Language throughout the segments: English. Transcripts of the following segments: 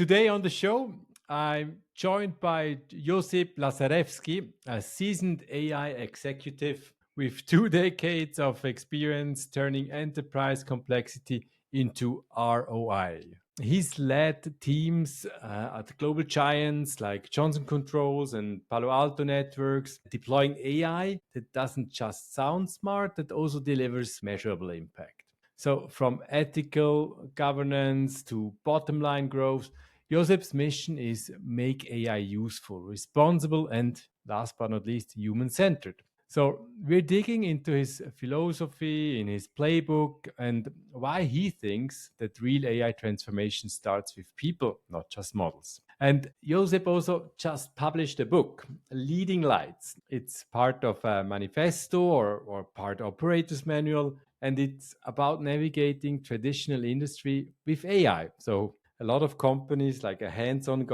Today on the show, I'm joined by Josip Lazarevski, a seasoned AI executive with 2 decades of experience turning enterprise complexity into ROI. He's led teams at global giants like Johnson Controls and Palo Alto Networks, deploying AI that doesn't just sound smart, that also delivers measurable impact. So, from ethical governance to bottom line growth, Josep's mission is make AI useful, responsible, and last but not least, human centered. So, we're digging into his philosophy, in his playbook, and why he thinks that real AI transformation starts with people, not just models. And Josep also just published a book, Leading Lights. It's part of a manifesto or part operator's manual, and it's about navigating traditional industry with AI. So a lot of companies, like a hands-on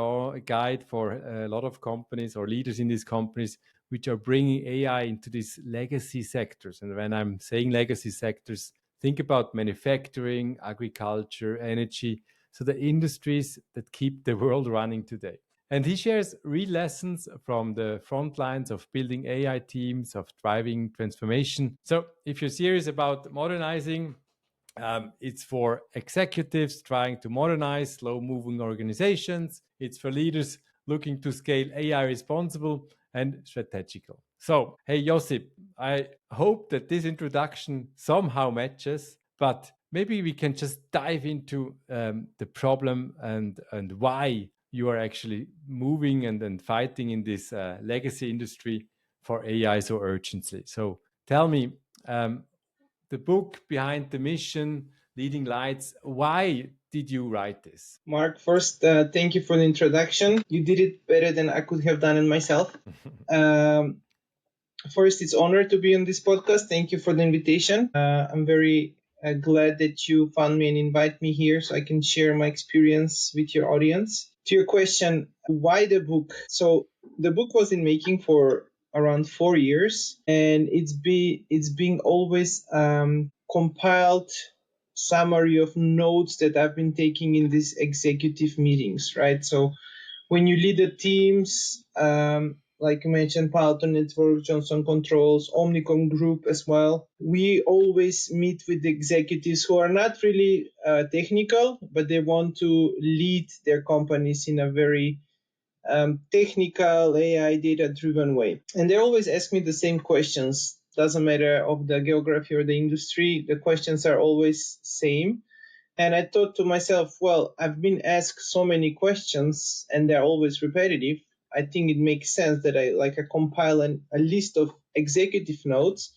guide for a lot of companies or leaders in these companies, which are bringing AI into these legacy sectors. And when I'm saying legacy sectors, think about manufacturing, agriculture, energy. So the industries that keep the world running today. And he shares real lessons from the front lines of building AI teams, of driving transformation. So if you're serious about modernizing, it's for executives trying to modernize slow moving organizations. It's for leaders looking to scale AI responsible and strategical. So, hey, Josip, I hope that this introduction somehow matches, but maybe we can just dive into the problem and why you are actually moving and fighting in this legacy industry for AI so urgently. So, tell me, the book behind the mission, Leading Lights. Why did you write this? Mark, first, thank you for the introduction. You did it better than I could have done it myself. Um, First, it's honor to be on this podcast. Thank you for the invitation. I'm very glad that you found me and invite me here so I can share my experience with your audience. To your question, why the book? So the book was in making for around 4 years, and it's being always compiled summary of notes that I've been taking in these executive meetings, right? So when you lead the teams, like you mentioned, Palo Alto Networks, Johnson Controls, Omnicom Group as well, we always meet with the executives who are not really technical, but they want to lead their companies in a very technical, AI data-driven way. And they always ask me the same questions. Doesn't matter of the geography or the industry, the questions are always same. And I thought to myself, well, I've been asked so many questions and they're always repetitive. I think it makes sense that I compile a list of executive notes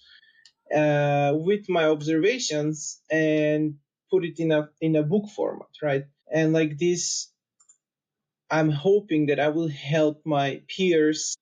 with my observations and put it in a book format, right? And like this, I'm hoping that I will help my peers,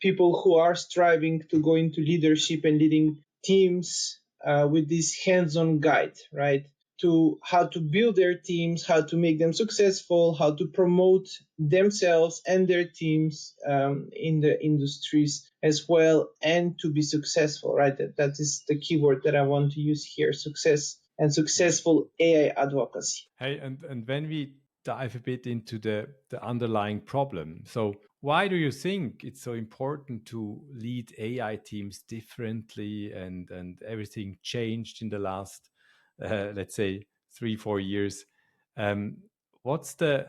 people who are striving to go into leadership and leading teams with this hands-on guide, right? To how to build their teams, how to make them successful, how to promote themselves and their teams in the industries as well, and to be successful, right? That is the keyword that I want to use here: success and successful AI advocacy. Hey, and when we dive a bit into the underlying problem, so why do you think it's so important to lead AI teams differently and everything changed in the last, let's say, 3 4 years? Um, what's the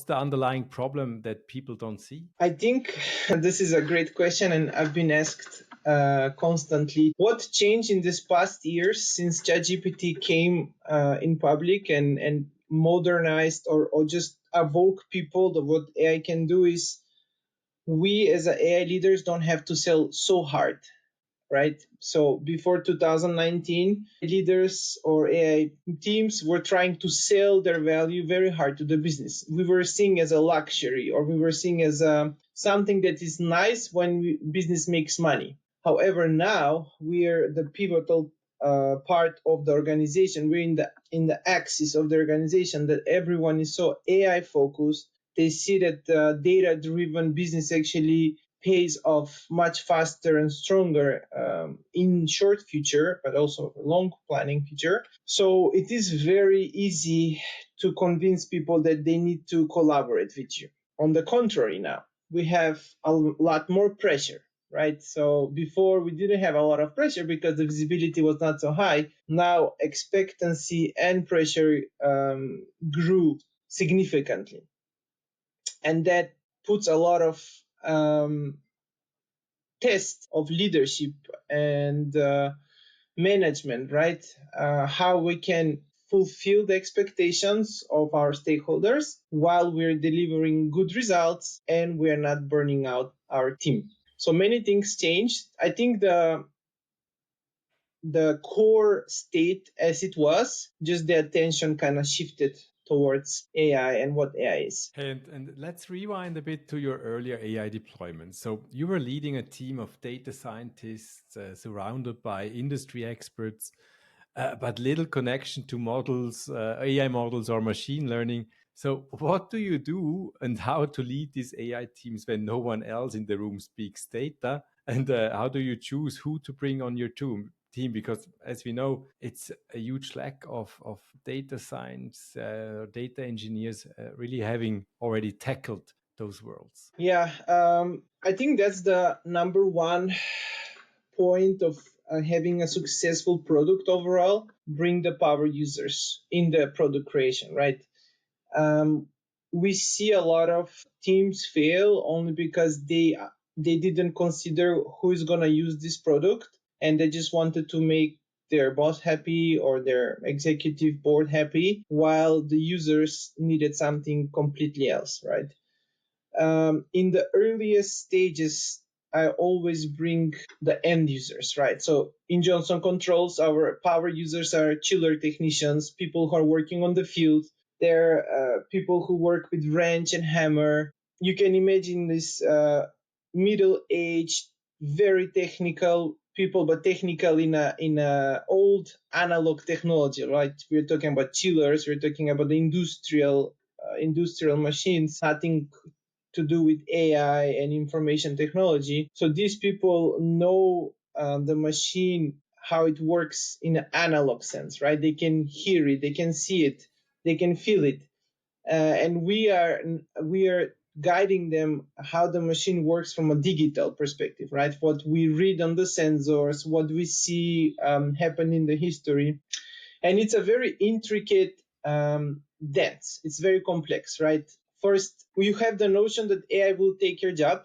underlying problem that people don't see? I think this is a great question, and I've been asked constantly what changed in this past years since ChatGPT came in public and modernized or just awoke people that what AI can do is we as AI leaders don't have to sell so hard, right? So before 2019, leaders or AI teams were trying to sell their value very hard to the business. We were seeing as a luxury, or we were seeing as something that is nice when business makes money. However, now we are the pivotal part of the organization. We're in the axis of the organization that everyone is so AI focused. They see that data-driven business actually pays off much faster and stronger in short future, but also long planning future. So it is very easy to convince people that they need to collaborate with you. On the contrary, now we have a lot more pressure, right? So before we didn't have a lot of pressure because the visibility was not so high. Now expectancy and pressure grew significantly. And that puts a lot of test of leadership and management, right? How we can fulfill the expectations of our stakeholders while we're delivering good results and we're not burning out our team. So many things changed. I think the core state as it was, just the attention kind of shifted towards AI and what AI is. And let's rewind a bit to your earlier AI deployment. So you were leading a team of data scientists surrounded by industry experts, but little connection to models, AI models or machine learning. So what do you do and how to lead these AI teams when no one else in the room speaks data? And how do you choose who to bring on your team? Because as we know, it's a huge lack of data science, data engineers really having already tackled those worlds. Yeah, I think that's the number one point of having a successful product overall. Bring the power users in the product creation, right? Um, we see a lot of teams fail only because they didn't consider who is gonna use this product, and they just wanted to make their boss happy or their executive board happy, while the users needed something completely else, right? In the earliest stages, I always bring the end users, right? So in Johnson Controls, our power users are chiller technicians, people who are working on the field. They're people who work with wrench and hammer. You can imagine this middle-aged, very technical people, but technical in a old analog technology, right? We're talking about chillers. We're talking about the industrial machines. Nothing to do with AI and information technology. So these people know the machine, how it works in an analog sense, right? They can hear it, they can see it, they can feel it, and we are guiding them how the machine works from a digital perspective, right? What we read on the sensors, what we see happen in the history, and it's a very intricate dance. It's very complex, right? First, you have the notion that AI will take your job,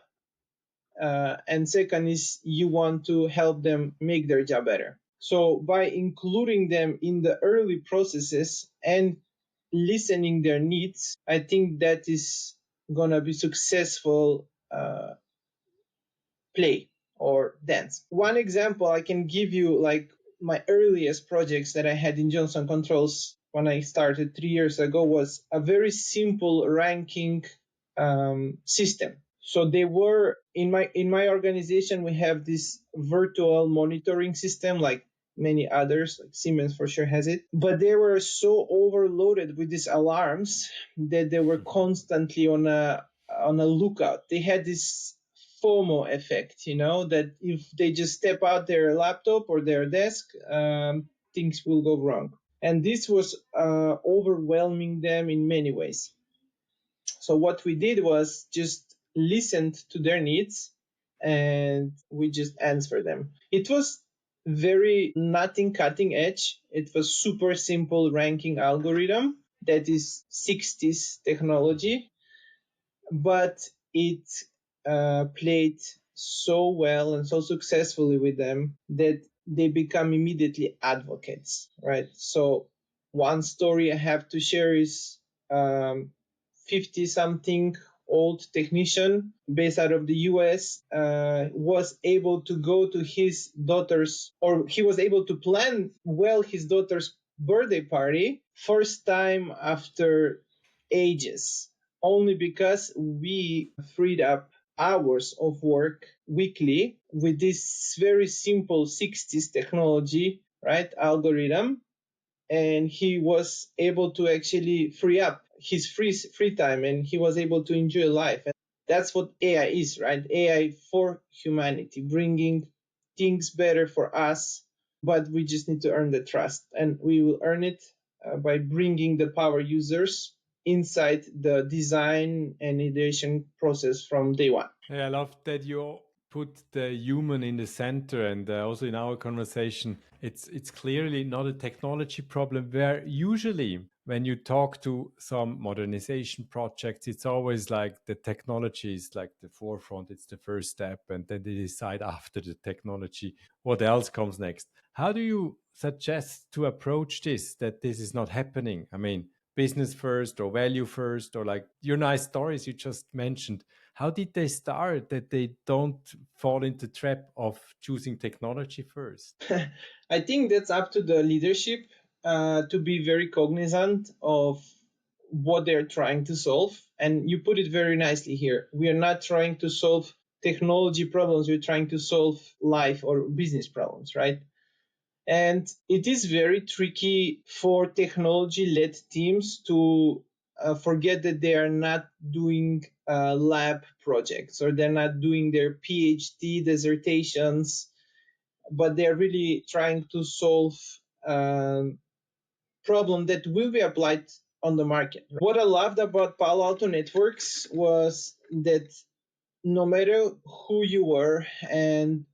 and second is you want to help them make their job better. So by including them in the early processes and listening their needs, I think that is gonna be successful play or dance. One example I can give you, like my earliest projects that I had in Johnson Controls when I started 3 years ago, was a very simple ranking system. So they were in my organization. We have this virtual monitoring system, like many others, like Siemens for sure has it. But they were so overloaded with these alarms that they were constantly on a lookout. They had this FOMO effect, that if they just step out their laptop or their desk, things will go wrong. And this was overwhelming them in many ways. So what we did was just listened to their needs and we just answered them. It was very nothing cutting edge. It was super simple ranking algorithm that is 60s technology, but it played so well and so successfully with them that they become immediately advocates, right? So one story I have to share is 50 something old technician based out of the US was able to go to his daughter's, or he was able to plan well his daughter's birthday party first time after ages, only because we freed up hours of work weekly with this very simple 60s technology, right, algorithm. And he was able to actually free up his free time, and he was able to enjoy life. And that's what AI is, right? AI for humanity, bringing things better for us, but we just need to earn the trust, and we will earn it by bringing the power users inside the design and ideation process from day one. Yeah, I love that you put the human in the center, and also in our conversation, it's clearly not a technology problem. Where usually when you talk to some modernization projects, it's always like the technology is like the forefront, it's the first step, and then they decide after the technology what else comes next. How do you suggest to approach this, that this is not happening? I mean, business first or value first, or like your nice stories you just mentioned, how did they start that they don't fall into the trap of choosing technology first? I think that's up to the leadership to be very cognizant of what they're trying to solve. And you put it very nicely here. We are not trying to solve technology problems, we're trying to solve life or business problems, right? And it is very tricky for technology led teams to forget that they are not doing lab projects, or they're not doing their PhD dissertations, but they're really trying to solve um, problem that will be applied on the market. What I loved about Palo Alto Networks was that no matter who you were and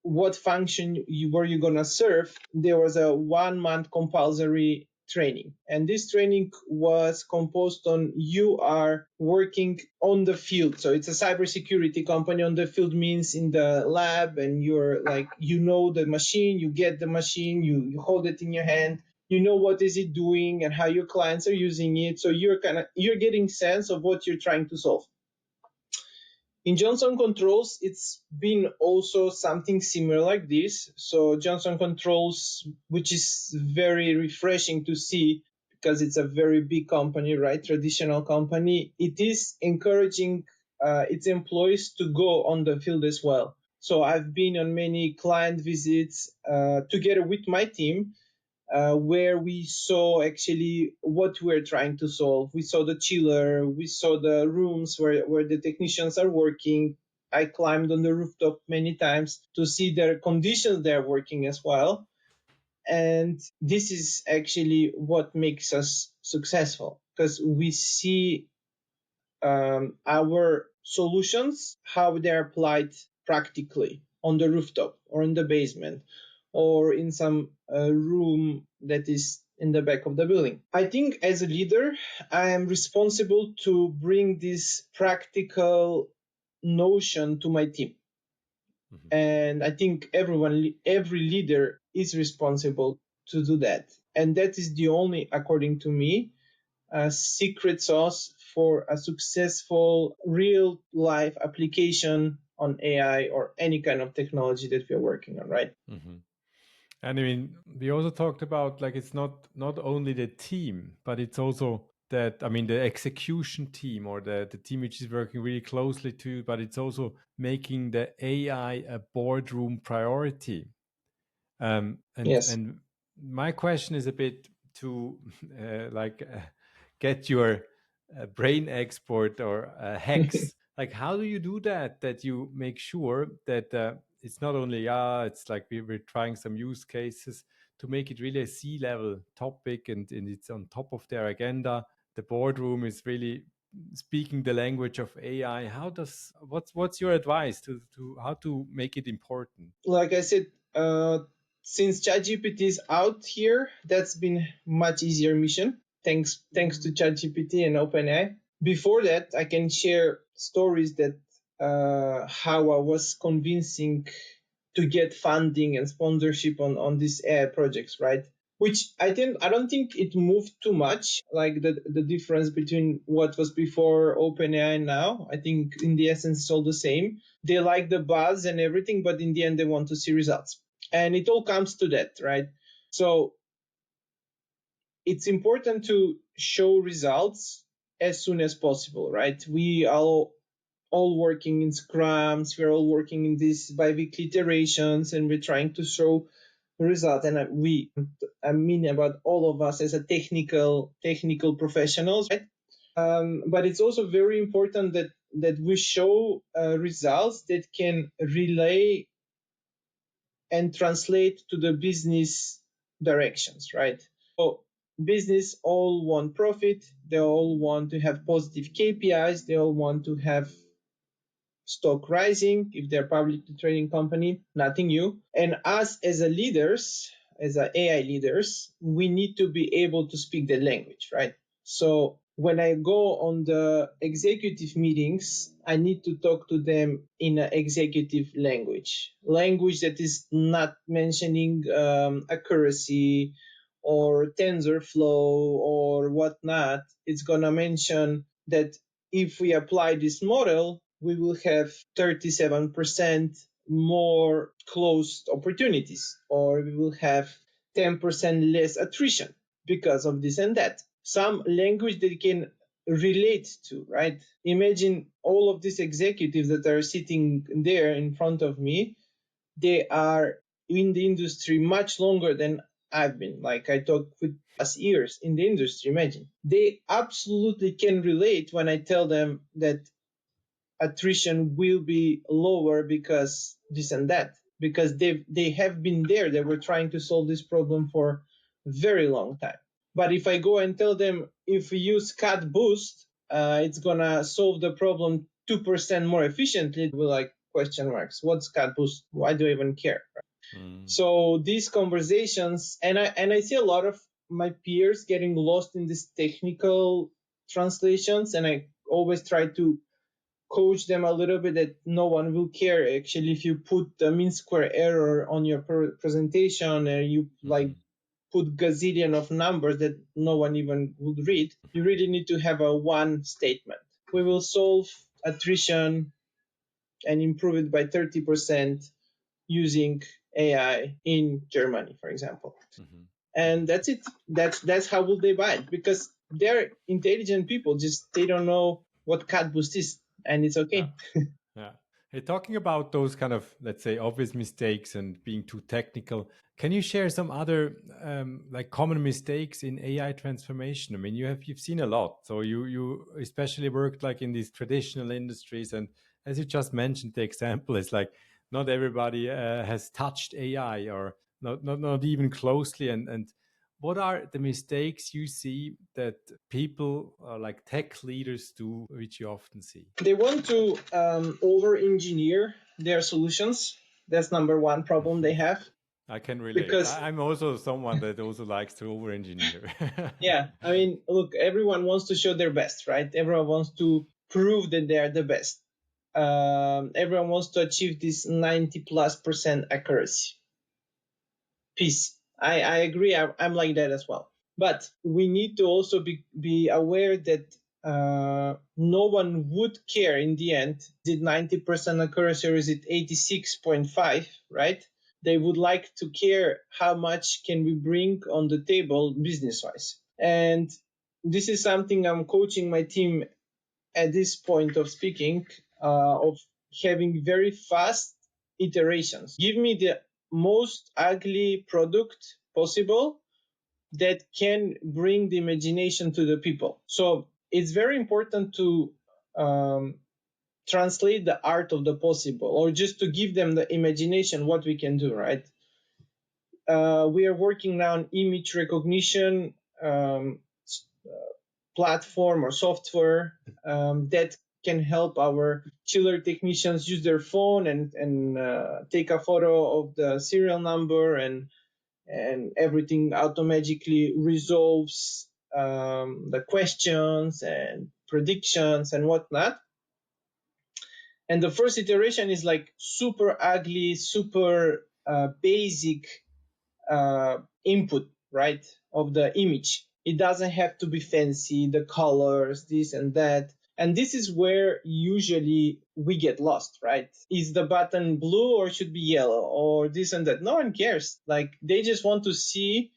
what function you were you gonna serve, there was a 1 month compulsory training. And this training was composed on you are working on the field. So it's a cybersecurity company. On the field means in the lab, and you're like, you know, the machine, you get the machine, you hold it in your hand, you know what is it doing and how your clients are using it. So you're getting sense of what you're trying to solve. In Johnson Controls, it's been also something similar like this. So Johnson Controls, which is very refreshing to see because it's a very big company, right? Traditional company. It is encouraging its employees to go on the field as well. So I've been on many client visits together with my team, where we saw actually what we're trying to solve. We saw the chiller, we saw the rooms where the technicians are working. I climbed on the rooftop many times to see their conditions they're working as well. And this is actually what makes us successful, because we see our solutions, how they're applied practically on the rooftop or in the basement or in some room that is in the back of the building. I think as a leader, I am responsible to bring this practical notion to my team. Mm-hmm. And I think every leader is responsible to do that. And that is the only, according to me, a secret sauce for a successful real life application on AI or any kind of technology that we're working on, right? Mm-hmm. And I mean, we also talked about like it's not only the team, but it's also that, I mean, the execution team or the team which is working really closely to, but it's also making the AI a boardroom priority. Yes. And my question is a bit to get your brain export or hacks. Like, how do you do that? That you make sure that it's not only it's like we're trying some use cases to make it really a C-level topic, and it's on top of their agenda. The boardroom is really speaking the language of AI. What's your advice to how to make it important? Like I said, since ChatGPT is out here, that's been much easier mission. Thanks to ChatGPT and OpenAI. Before that, I can share stories that how I was convincing to get funding and sponsorship on these AI projects, right? Which I don't think it moved too much, like the difference between what was before OpenAI and now. I think in the essence it's all the same. They like the buzz and everything, but in the end they want to see results. And it all comes to that, right? So it's important to show results as soon as possible, right? We are all working in scrums, we're all working in these bi-weekly iterations, and we're trying to show the result. And I mean about all of us as a technical professionals, right? But it's also very important that we show results that can relay and translate to the business directions, right? So business all want profit. They all want to have positive KPIs. They all want to have stock rising if they're publicly trading company, nothing new. And us as a leaders, as a AI leaders, we need to be able to speak the language, right? So when I go on the executive meetings, I need to talk to them in an executive language that is not mentioning accuracy or TensorFlow or whatnot. It's gonna mention that if we apply this model, we will have 37% more closed opportunities, or we will have 10% less attrition because of this and that. Some language that can relate to, right? Imagine all of these executives that are sitting there in front of me. They are in the industry much longer than I've been. Like I talk with us years in the industry, imagine. They absolutely can relate when I tell them that attrition will be lower because this and that, because they have been there. They were trying to solve this problem for a very long time. But if I go and tell them if we use cat boost, it's gonna solve the problem 2% more efficiently, we're like question marks. What's cat boost? Why do I even care? So these conversations, and I see a lot of my peers getting lost in these technical translations, and I always try to coach them a little bit that no one will care actually if you put the mean square error on your presentation and you like put gazillion of numbers that no one even would read. You really need to have a one statement. We will solve attrition and improve it by 30% using AI in Germany, for example. And that's it. That's how will they buy it, because they're intelligent people, just they don't know what cat boost is, and it's okay. Yeah. Hey, talking about those kind of, let's say, obvious mistakes and being too technical, can you share some other like common mistakes in AI transformation? I mean, you've seen a lot, so you especially worked like in these traditional industries, and as you just mentioned, the example is like not everybody has touched AI or not even closely, and what are the mistakes you see that people like tech leaders do, which you often see? They want to over engineer their solutions. That's number one problem they have. I can relate. Because I'm also someone that also likes to over engineer. yeah, I mean, look, everyone wants to show their best, right? Everyone wants to prove that they are the best. Everyone wants to achieve this 90+% accuracy. Peace. I agree. I'm like that as well. But we need to also be aware that no one would care in the end. Is it 90% accuracy or is it 86.5, right? They would like to care how much can we bring on the table business-wise. And this is something I'm coaching my team at this point of speaking, of having very fast iterations. Give me the most ugly product possible that can bring the imagination to the people. So it's very important to translate the art of the possible, or just to give them the imagination what we can do, right? We are working now on image recognition platform or software that can help our chiller technicians use their phone and take a photo of the serial number, and everything automatically resolves the questions and predictions and whatnot. And the first iteration is like super ugly, super basic input, right, of the image. It doesn't have to be fancy, the colors, this and that. And this is where usually we get lost, right? Is the button blue or should be yellow or this and that? No one cares. Like they just want to see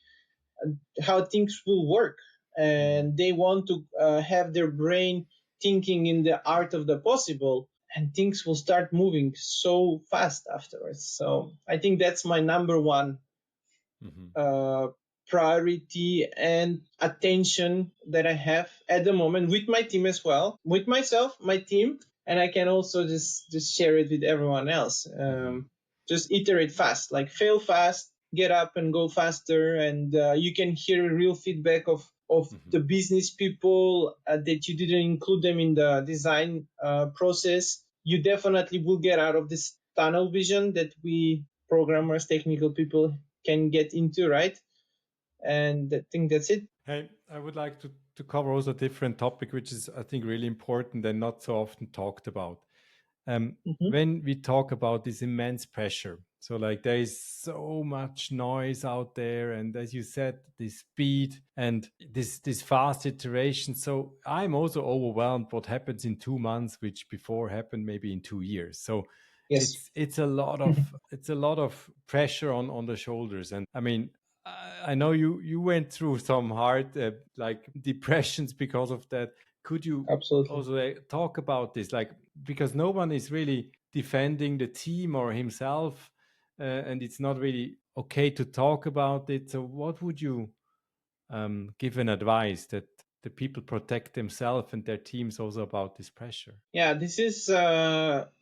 how things will work, and they want to have their brain thinking in the art of the possible, and things will start moving so fast afterwards. So I think that's my number one priority and attention that I have at the moment with my team as well, with myself, my team, and I can also just share it with everyone else. Just iterate fast, like fail fast, get up and go faster, and you can hear real feedback of the business people that you didn't include them in the design process. You definitely will get out of this tunnel vision that we programmers, technical people can get into, right? And I think that's it. Hey, I would like to cover also a different topic, which is, I think, really important and not so often talked about. Mm-hmm. When we talk about this immense pressure, so like there is so much noise out there, and as you said, this speed and this fast iteration. So I'm also overwhelmed what happens in 2 months, which before happened maybe in 2 years. So Yes. it's a lot of pressure on the shoulders. And I mean, I know you went through some hard like depressions because of that. Could you Absolutely. also talk about this, like, because no one is really defending the team or himself, and it's not really okay to talk about it. So what would you give an advice that the people protect themselves and their teams also about this pressure? Yeah, this is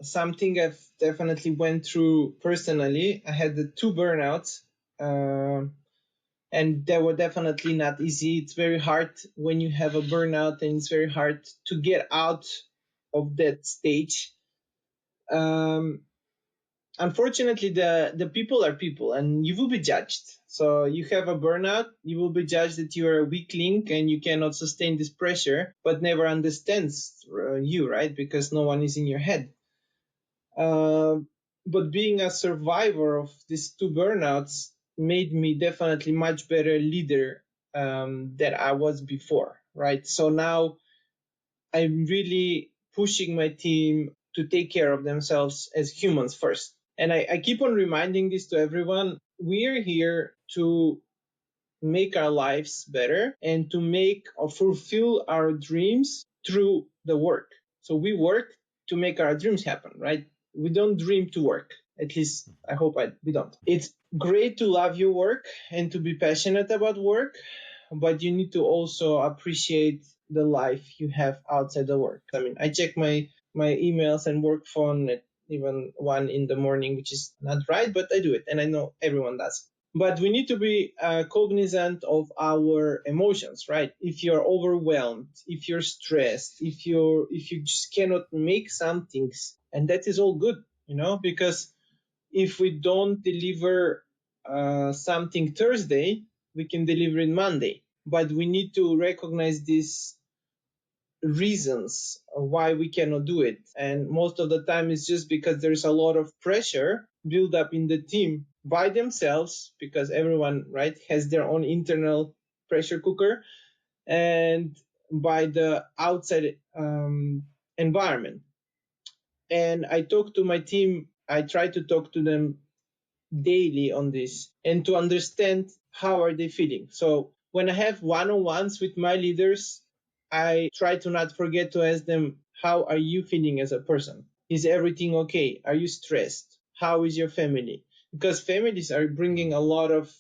something I've definitely went through personally. I had the 2 burnouts, and they were definitely not easy. It's very hard when you have a burnout, and it's very hard to get out of that stage. Um, Unfortunately, the people are people, and you will be judged. So you have a burnout, you will be judged that you are a weak link and you cannot sustain this pressure, but never understands you, right? Because no one is in your head. Uh, but being a survivor of these 2 burnouts made me definitely much better leader than I was before, right? So now I'm really pushing my team to take care of themselves as humans first. And I keep on reminding this to everyone. We're here to make our lives better and to make or fulfill our dreams through the work. So we work to make our dreams happen, right? We don't dream to work. At least I hope we don't. It's great to love your work and to be passionate about work, but you need to also appreciate the life you have outside the work. I mean, I check my emails and work phone at even 1 in the morning, which is not right, but I do it, and I know everyone does. But we need to be cognizant of our emotions, right? If you're overwhelmed, if you're stressed, if you just cannot make some things, and that is all good, because if we don't deliver something Thursday, we can deliver it Monday. But we need to recognize these reasons why we cannot do it. And most of the time, it's just because there's a lot of pressure built up in the team by themselves, because everyone, right, has their own internal pressure cooker, and by the outside environment. And I talk to my team, I try to talk to them daily on this and to understand how are they feeling. So when I have one-on-ones with my leaders, I try to not forget to ask them, how are you feeling as a person? Is everything okay? Are you stressed? How is your family? Because families are bringing a lot of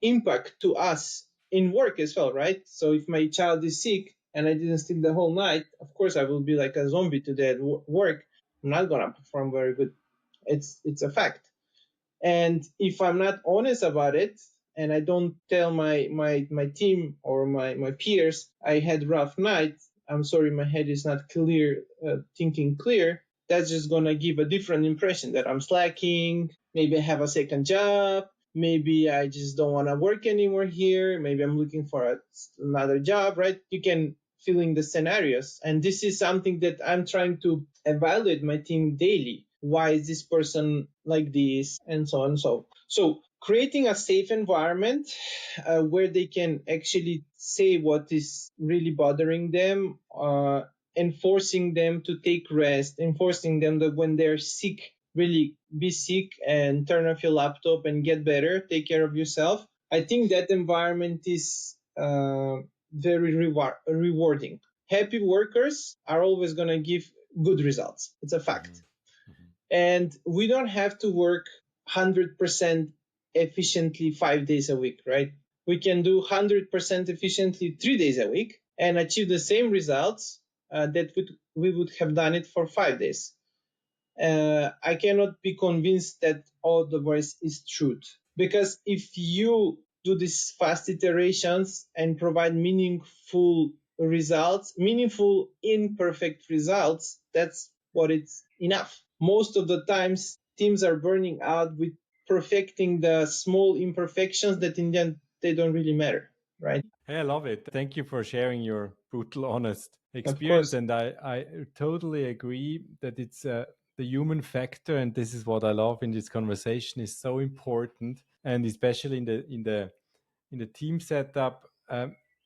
impact to us in work as well, right? So if my child is sick and I didn't sleep the whole night, of course I will be like a zombie today at work. I'm not gonna perform very good. It's a fact. And if I'm not honest about it, and I don't tell my team or my peers I had rough night, I'm sorry, my head is not clear, thinking clear, that's just gonna give a different impression that I'm slacking. Maybe I have a second job. Maybe I just don't want to work anymore here. Maybe I'm looking for another job, right? You can fill in the scenarios. And this is something that I'm trying to evaluate my team daily. Why is this person like this? And so on and so. So creating a safe environment where they can actually say what is really bothering them, enforcing them to take rest, enforcing them that when they're sick, really be sick and turn off your laptop and get better, take care of yourself. I think that environment is very rewarding. Happy workers are always going to give good results. It's a fact. And we don't have to work 100% efficiently 5 days a week, right? We can do 100% efficiently 3 days a week and achieve the same results that we would have done it for 5 days. I cannot be convinced that all the voice is truth. Because if you do these fast iterations and provide meaningful results, meaningful imperfect results, that's what it's enough. Most of the times teams are burning out with perfecting the small imperfections that in the end they don't really matter, right? Hey, I love it. Thank you for sharing your brutal, honest Of experience. course. And I totally agree that it's the human factor, and this is what I love in this conversation, is so important, and especially in the team setup.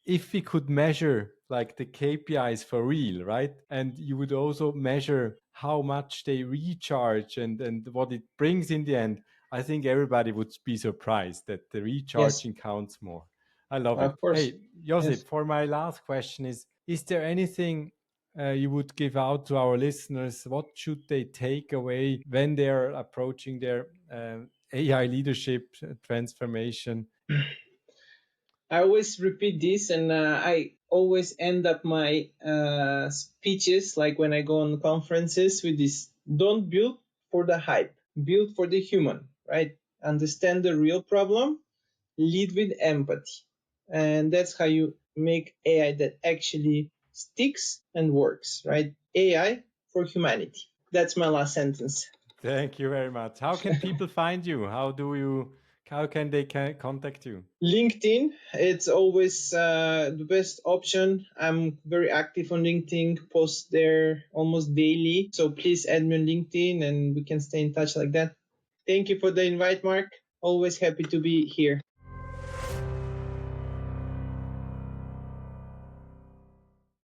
If we could measure like the KPIs for real, right, and you would also measure how much they recharge and what it brings in the end, I think everybody would be surprised that the Yes, recharging counts more. I love it. of course. Hey, Yes. Josip, for my last question is there anything you would give out to our listeners? What should they take away when they're approaching their AI leadership transformation? I always repeat this, and I always end up my speeches, like when I go on conferences, with this: don't build for the hype, build for the human, right? Understand the real problem, lead with empathy. And that's how you make AI that actually sticks and works, right? AI for humanity. That's my last sentence. Thank you very much. How can people find you? How can they contact you? LinkedIn, it's always the best option. I'm very active on LinkedIn, post there almost daily. So please add me on LinkedIn and we can stay in touch like that. Thank you for the invite, Mark. Always happy to be here.